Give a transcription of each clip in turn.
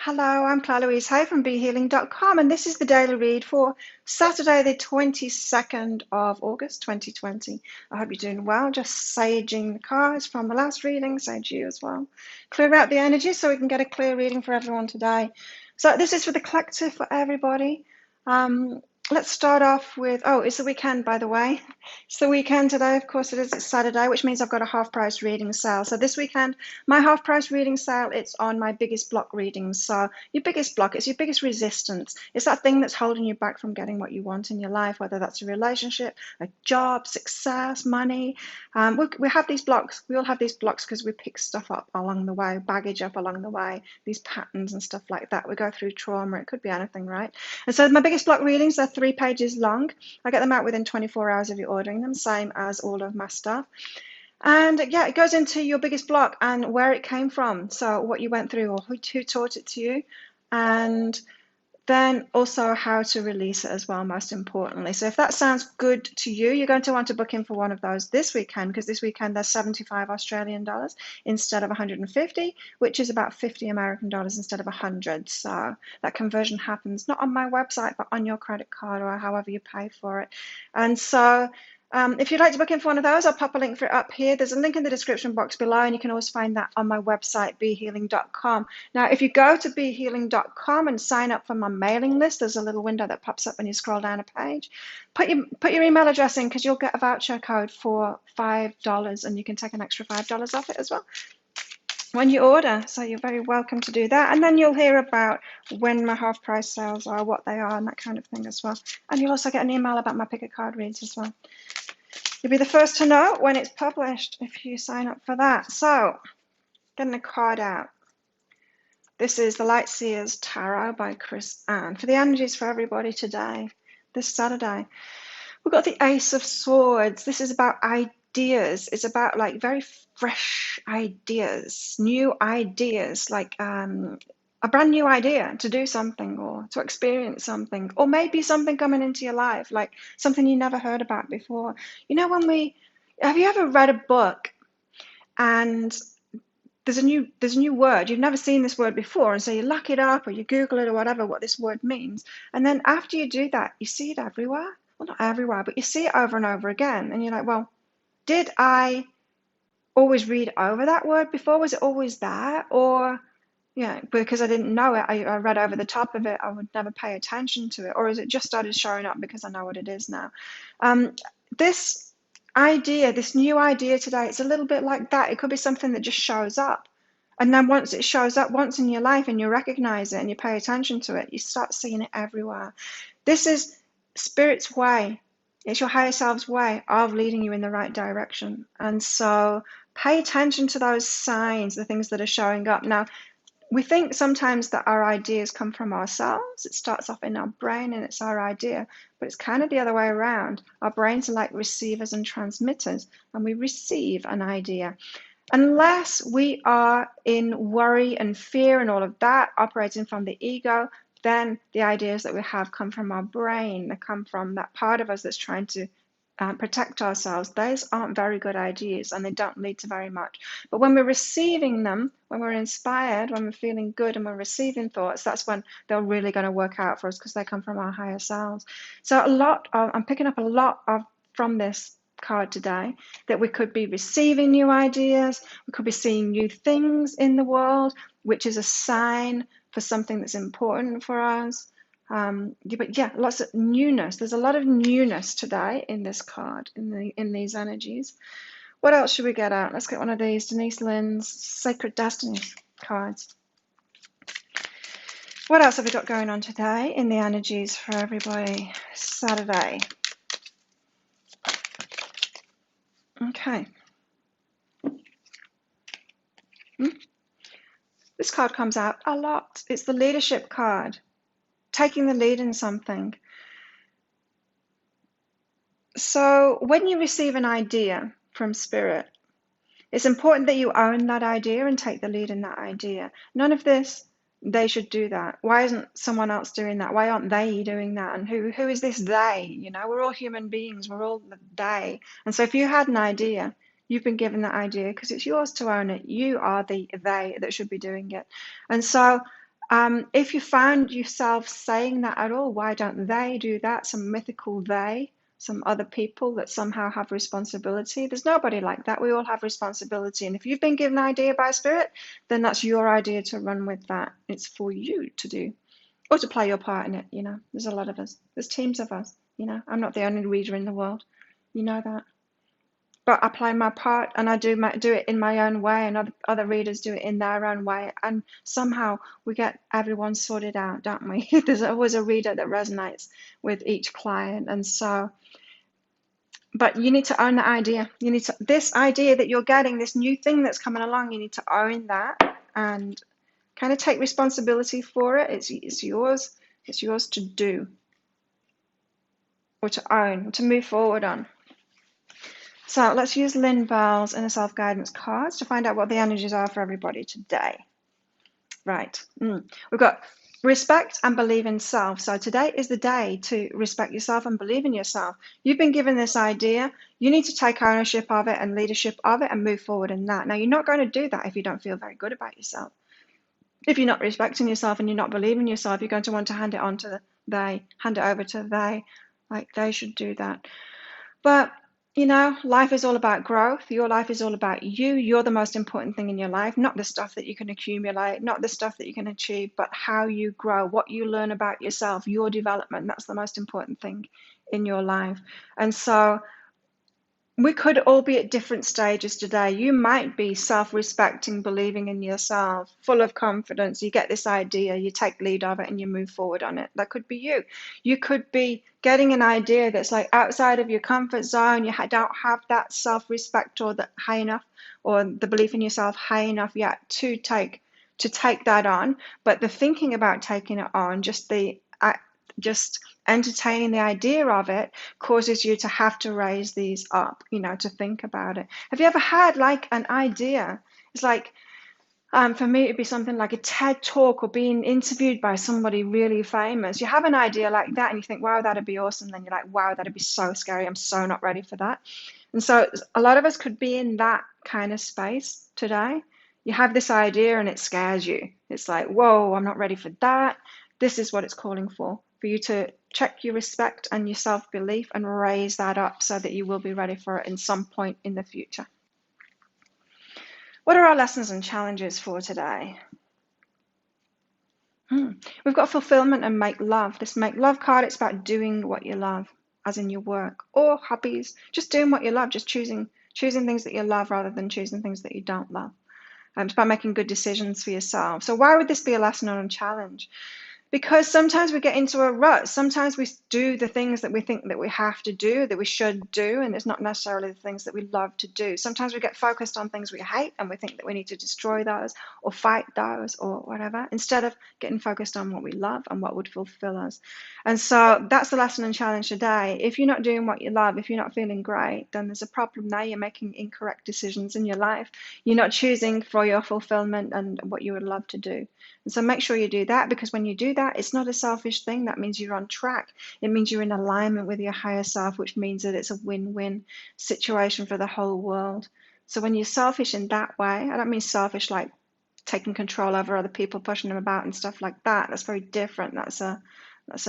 Hello, I'm Claire Louise Hay from BeHealing.com, and this is the daily read for Saturday, the 22nd of August 2020. I hope you're doing well. Just saging the cards from the last reading, sage you as well. Clear out the energy so we can get a clear reading for everyone today. So this is for the collective, for everybody. Let's start off with, it's the weekend, by the way. It's the weekend today, of course it is. It's Saturday, which means I've got a half price reading sale. So this weekend, my half price reading sale, it's on my biggest block readings. So your biggest block, it's your biggest resistance. It's that thing that's holding you back from getting what you want in your life, whether that's a relationship, a job, success, money. We have these blocks. We all have these blocks because we pick stuff up along the way, baggage up along the way, these patterns and stuff like that. We go through trauma. It could be anything, right? And so my biggest block readings are 3 pages long. I get them out within 24 hours of you ordering them, same as all of my stuff. And yeah, it goes into your biggest block and where it came from. So what you went through or who taught it to you. And then also how to release it as well, most importantly. So if that sounds good to you, you're going to want to book in for one of those this weekend, because this weekend there's 75 Australian dollars instead of 150, which is about 50 American dollars instead of 100. So that conversion happens not on my website, but on your credit card or however you pay for it. And so if you'd like to book in for one of those, I'll pop a link for it up here. There's a link in the description box below, and you can always find that on my website, BeHealing.com. Now, if you go to BeHealing.com and sign up for my mailing list, there's a little window that pops up when you scroll down a page. Put your email address in, because you'll get a voucher code for $5, and you can take an extra $5 off it as well when you order. So you're very welcome to do that. And then you'll hear about when my half price sales are, what they are, and that kind of thing as well. And you'll also get an email about my pick a card reads as well. You'll be the first to know when it's published if you sign up for that. So, getting a card out. This is the Light Seers Tarot by Chris Anne. For the energies for everybody today, this Saturday, we've got the Ace of Swords. This is about ideas. It's about like very fresh ideas, new ideas, like a brand new idea to do something or to experience something, or maybe something coming into your life, like something you never heard about before. You know, have you ever read a book and there's a new word, you've never seen this word before, and so you look it up or you Google it or whatever, what this word means, and then after you do that, you see it everywhere. Well, not everywhere, but you see it over and over again, and you're like, well, did I always read over that word before? Was it always there? Or yeah, because I didn't know it, I read over the top of it, I would never pay attention to it. Or is it just started showing up because I know what it is now? This idea, this new idea today, it's a little bit like that. It could be something that just shows up. And then once it shows up once in your life and you recognize it and you pay attention to it, you start seeing it everywhere. This is Spirit's way. It's your higher self's way of leading you in the right direction. And so pay attention to those signs, the things that are showing up. Now, we think sometimes that our ideas come from ourselves. It starts off in our brain and it's our idea, but it's kind of the other way around. Our brains are like receivers and transmitters, and we receive an idea. Unless we are in worry and fear and all of that, operating from the ego, then the ideas that we have come from our brain. They come from that part of us that's trying to protect ourselves. Those aren't very good ideas and they don't lead to very much. But when we're receiving them, when we're inspired, when we're feeling good and we're receiving thoughts, that's when they're really going to work out for us, because they come from our higher selves. So I'm picking up a lot from this card today, that we could be receiving new ideas, we could be seeing new things in the world, which is a sign for something that's important for us. But yeah, lots of newness. There's a lot of newness today in this card, in these energies. What else should we get out? Let's get one of these, Denise Lynn's Sacred Destinies cards. What else have we got going on today in the energies for everybody? Saturday. Okay. This card comes out a lot. It's the leadership card. Taking the lead in something. So when you receive an idea from Spirit, it's important that you own that idea and take the lead in that idea. None of this, they should do that. Why isn't someone else doing that? Why aren't they doing that? And who is this they? You know, we're all human beings. We're all the they. And so if you had an idea, you've been given that idea because it's yours to own it. You are the they that should be doing it. And so If you found yourself saying that at all, why don't they do that? Some mythical they, some other people that somehow have responsibility. There's nobody like that. We all have responsibility. And if you've been given an idea by Spirit, then that's your idea to run with that. It's for you to do or to play your part in it. There's a lot of us. There's teams of us. I'm not the only reader in the world. You know that. But I play my part, and I do it in my own way, and other readers do it in their own way, and somehow we get everyone sorted out, don't we? There's always a reader that resonates with each client, and so. But you need to own the idea. This idea that you're getting, this new thing that's coming along. You need to own that and kind of take responsibility for it. It's yours. It's yours to do, or to own, to move forward on. So let's use Lynn Bell's Inner Self-Guidance cards to find out what the energies are for everybody today. Right. We've got respect and believe in self. So today is the day to respect yourself and believe in yourself. You've been given this idea. You need to take ownership of it and leadership of it and move forward in that. Now, you're not going to do that if you don't feel very good about yourself. If you're not respecting yourself and you're not believing yourself, you're going to want to hand it on to hand it over to they, like they should do that. But life is all about growth. Your life is all about you. You're the most important thing in your life, not the stuff that you can accumulate, not the stuff that you can achieve, but how you grow, what you learn about yourself, your development. That's the most important thing in your life. And so we could all be at different stages today. You might be self-respecting, believing in yourself, full of confidence. You get this idea, you take lead of it, and you move forward on it. That could be you. You could be getting an idea that's like outside of your comfort zone. You don't have that self-respect or that high enough, or the belief in yourself high enough yet to take that on. But the thinking about taking it on, just entertaining the idea of it, causes you to have to raise these up, to think about it. Have you ever had like an idea? It's like, for me, it'd be something like a TED talk or being interviewed by somebody really famous. You have an idea like that and you think, wow, that'd be awesome. Then you're like, wow, that'd be so scary. I'm so not ready for that. And so a lot of us could be in that kind of space today. You have this idea and it scares you. It's like, whoa, I'm not ready for that. This is what it's calling for you to check your respect and your self-belief and raise that up so that you will be ready for it in some point in the future. What are our lessons and challenges for today? We've got fulfillment and make love. This make love card, it's about doing what you love, as in your work or hobbies. Just doing what you love, just choosing things that you love rather than choosing things that you don't love. It's about making good decisions for yourself. So why would this be a lesson or a challenge? Because sometimes we get into a rut. Sometimes we do the things that we think that we have to do, that we should do, and it's not necessarily the things that we love to do. Sometimes we get focused on things we hate and we think that we need to destroy those or fight those or whatever, instead of getting focused on what we love and what would fulfill us. And so that's the lesson and challenge today. If you're not doing what you love, if you're not feeling great, then there's a problem there. You're making incorrect decisions in your life. You're not choosing for your fulfillment and what you would love to do. And so make sure you do that, because when you do that, it's not a selfish thing. That means you're on track. It means you're in alignment with your higher self, which means that it's a win-win situation for the whole world. So when you're selfish in that way, I don't mean selfish like taking control over other people, pushing them about and stuff like that. That's very different. That's a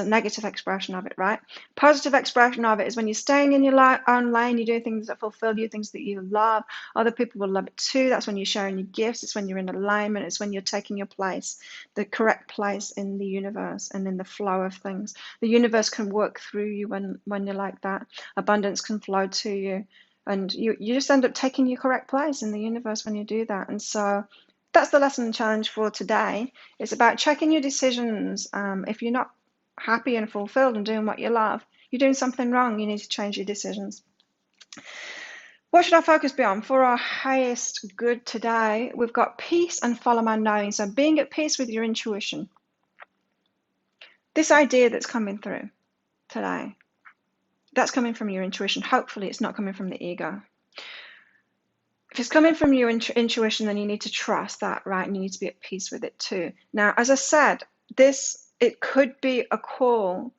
negative expression of it, right? Positive expression of it is when you're staying in your own lane, you're doing things that fulfill you, things that you love. Other people will love it too. That's when you're sharing your gifts. It's when you're in alignment. It's when you're taking your place, the correct place in the universe and in the flow of things. The universe can work through you when you're like that. Abundance can flow to you. And you just end up taking your correct place in the universe when you do that. And so that's the lesson and challenge for today. It's about checking your decisions. If you're not happy and fulfilled and doing what you love, you're doing something wrong. You need to change your decisions. What should our focus be on? For our highest good today, we've got peace and follow my knowing. So being at peace with your intuition. This idea that's coming through today, that's coming from your intuition. Hopefully it's not coming from the ego. If it's coming from your intuition, then you need to trust that, right? And you need to be at peace with it too. Now, as I said, it could be a call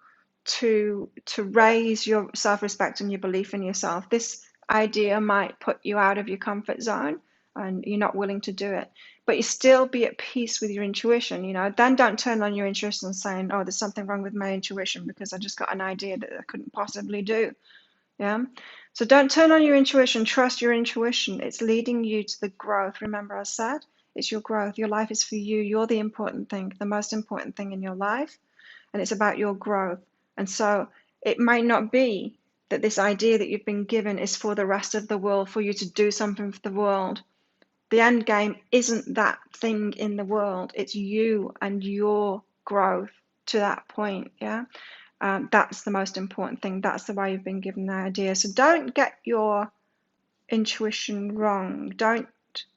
to raise your self-respect and your belief in yourself. This idea might put you out of your comfort zone and you're not willing to do it. but you still be at peace with your intuition, then don't turn on your intuition and saying, oh, there's something wrong with my intuition because I just got an idea that I couldn't possibly do. Yeah. So don't turn on your intuition. Trust your intuition. It's leading you to the growth. Remember, I said it's your growth. Your life is for you. You're the important thing, the most important thing in your life. And it's about your growth. And so it might not be that this idea that you've been given is for the rest of the world, for you to do something for the world. The end game isn't that thing in the world. It's you and your growth to that point. Yeah. That's the most important thing. That's the way you've been given the idea. So don't get your intuition wrong. Don't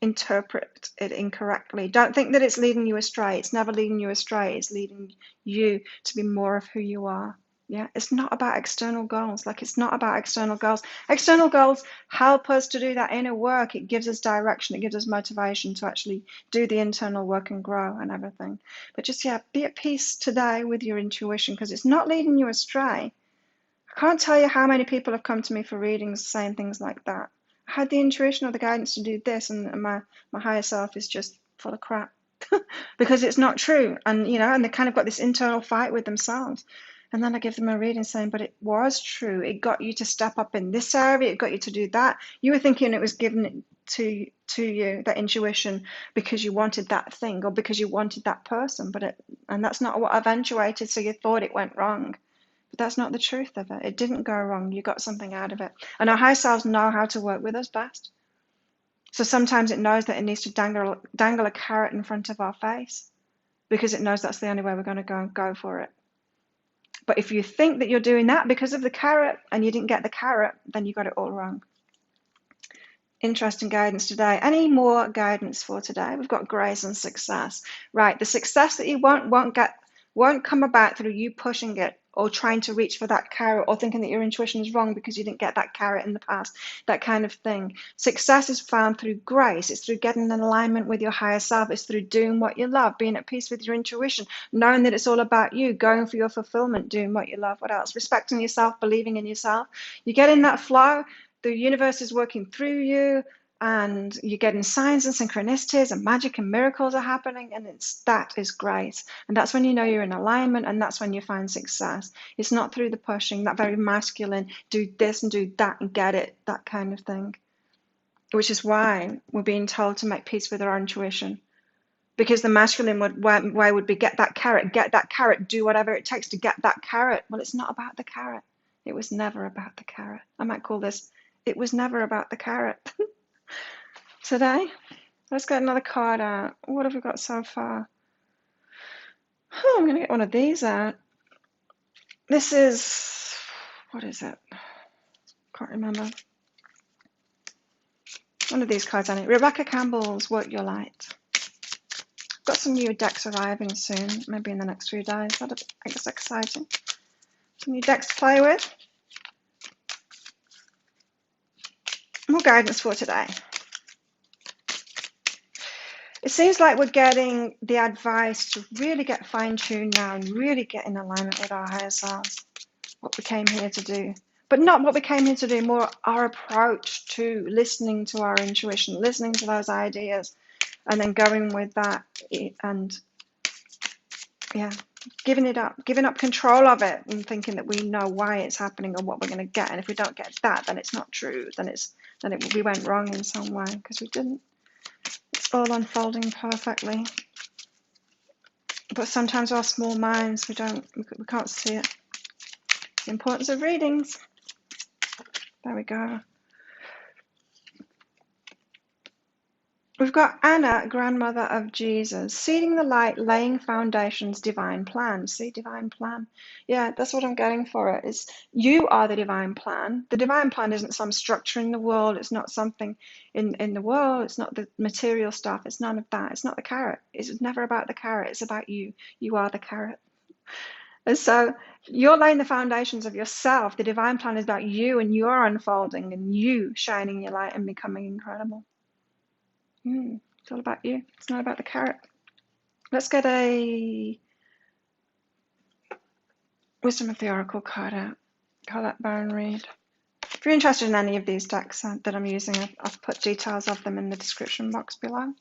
interpret it incorrectly. Don't think that it's leading you astray. It's never leading you astray. It's leading you to be more of who you are. Yeah, it's not about external goals. It's not about external goals. External goals help us to do that inner work. It gives us direction. It gives us motivation to actually do the internal work and grow and everything. But just, be at peace today with your intuition because it's not leading you astray. I can't tell you how many people have come to me for readings saying things like that. I had the intuition or the guidance to do this, and my higher self is just full of crap because it's not true. And, and they kind of got this internal fight with themselves. And then I give them a reading saying, but it was true. It got you to step up in this area. It got you to do that. You were thinking it was given to you, that intuition, because you wanted that thing or because you wanted that person. And that's not what eventuated. So you thought it went wrong. But that's not the truth of it. It didn't go wrong. You got something out of it. And our higher selves know how to work with us best. So sometimes it knows that it needs to dangle a carrot in front of our face because it knows that's the only way we're going to go for it. But if you think that you're doing that because of the carrot and you didn't get the carrot, then you got it all wrong. Interesting guidance today. Any more guidance for today? We've got grace and success. Right, the success that you want won't come about through you pushing it or trying to reach for that carrot or thinking that your intuition is wrong because you didn't get that carrot in the past, that kind of thing. Success is found through grace. It's through getting in alignment with your higher self. It's through doing what you love, being at peace with your intuition, knowing that it's all about you, going for your fulfillment, doing what you love. What else? Respecting yourself, believing in yourself. You get in that flow, the universe is working through you, and you're getting signs and synchronicities and magic and miracles are happening, and that is great. And that's when you know you're in alignment, and that's when you find success. It's not through the pushing, that very masculine, do this and do that and get it, that kind of thing. Which is why we're being told to make peace with our intuition. Because the masculine way would be get that carrot, do whatever it takes to get that carrot. Well, it's not about the carrot. It was never about the carrot. I might call this, it was never about the carrot. Today, let's get another card out. What have we got so far? I'm going to get one of these out. This is, what is it? Can't remember. One of these cards on it. Rebecca Campbell's Work Your Light. Got some new decks arriving soon, maybe in the next few days. That's exciting. Some new decks to play with. More guidance for today. It seems like we're getting the advice to really get fine-tuned now and really get in alignment with our higher selves, what we came here to do. But not what we came here to do, more our approach to listening to our intuition, listening to those ideas, and then going with that and, giving up control of it and thinking that we know why it's happening or what we're going to get. And if we don't get that, then it's not true. Then we went wrong in some way because we didn't. It's all unfolding perfectly. But sometimes our small minds, we can't see it. The importance of readings. There we go. We've got Anna, grandmother of Jesus, seeding the light, laying foundations, divine plan. See, divine plan. Yeah, that's what I'm getting for it. Is you are the divine plan. The divine plan isn't some structure in the world. It's not something in the world. It's not the material stuff. It's none of that. It's not the carrot. It's never about the carrot. It's about you. You are the carrot. And so you're laying the foundations of yourself. The divine plan is about you and your unfolding and you shining your light and becoming incredible. It's all about you. It's not about the carrot. Let's get a Wisdom of the Oracle card out. Colette Baron Reid. If you're interested in any of these decks that I'm using, I've put details of them in the description box below.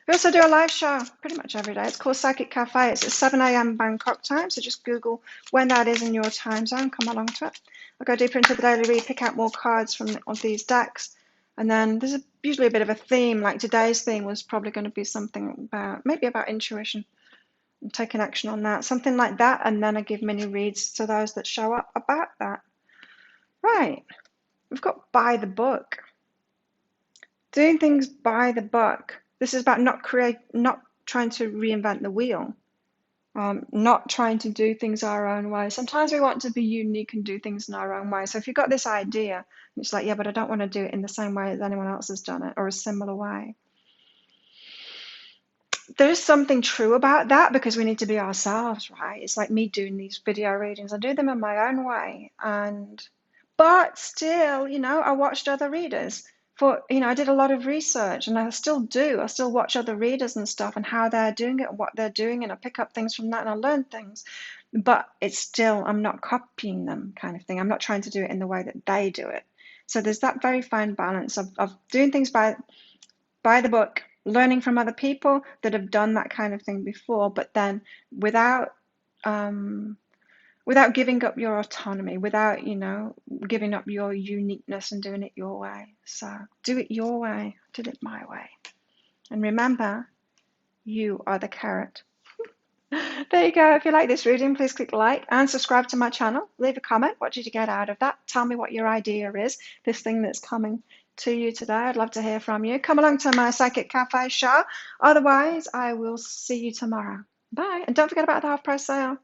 We also do a live show pretty much every day. It's called Psychic Cafe. It's at 7 a.m. Bangkok time, so just Google when that is in your time zone. Come along to it. I'll go deeper into the daily read, pick out more cards from of these decks, and then there's usually a bit of a theme. Like today's theme was probably going to be something about, maybe about intuition and taking action on that, something like that, and then I give mini reads to those that show up about that. Right, we've got by the book. Doing things by the book. This is about not trying to reinvent the wheel, not trying to do things our own way. Sometimes we want to be unique and do things in our own way. So if you've got this idea, it's like, yeah, but I don't want to do it in the same way as anyone else has done it or a similar way. There's something true about that because we need to be ourselves, right? It's like me doing these video readings. I do them in my own way, but still, I watched other readers. I did a lot of research, and I still do. I still watch other readers and stuff and how they're doing it and what they're doing, and I pick up things from that and I learn things. But it's still, I'm not copying them kind of thing. I'm not trying to do it in the way that they do it. So there's that very fine balance of doing things by the book, learning from other people that have done that kind of thing before, but then without giving up your autonomy, without, giving up your uniqueness and doing it your way. So do it your way. I did it my way. And remember, you are the carrot. There you go. If you like this reading, please click like and subscribe to my channel. Leave a comment. What did you get out of that? Tell me what your idea is, this thing that's coming to you today. I'd love to hear from you. Come along to my Psychic Cafe show. Otherwise, I will see you tomorrow. Bye. And don't forget about the half price sale.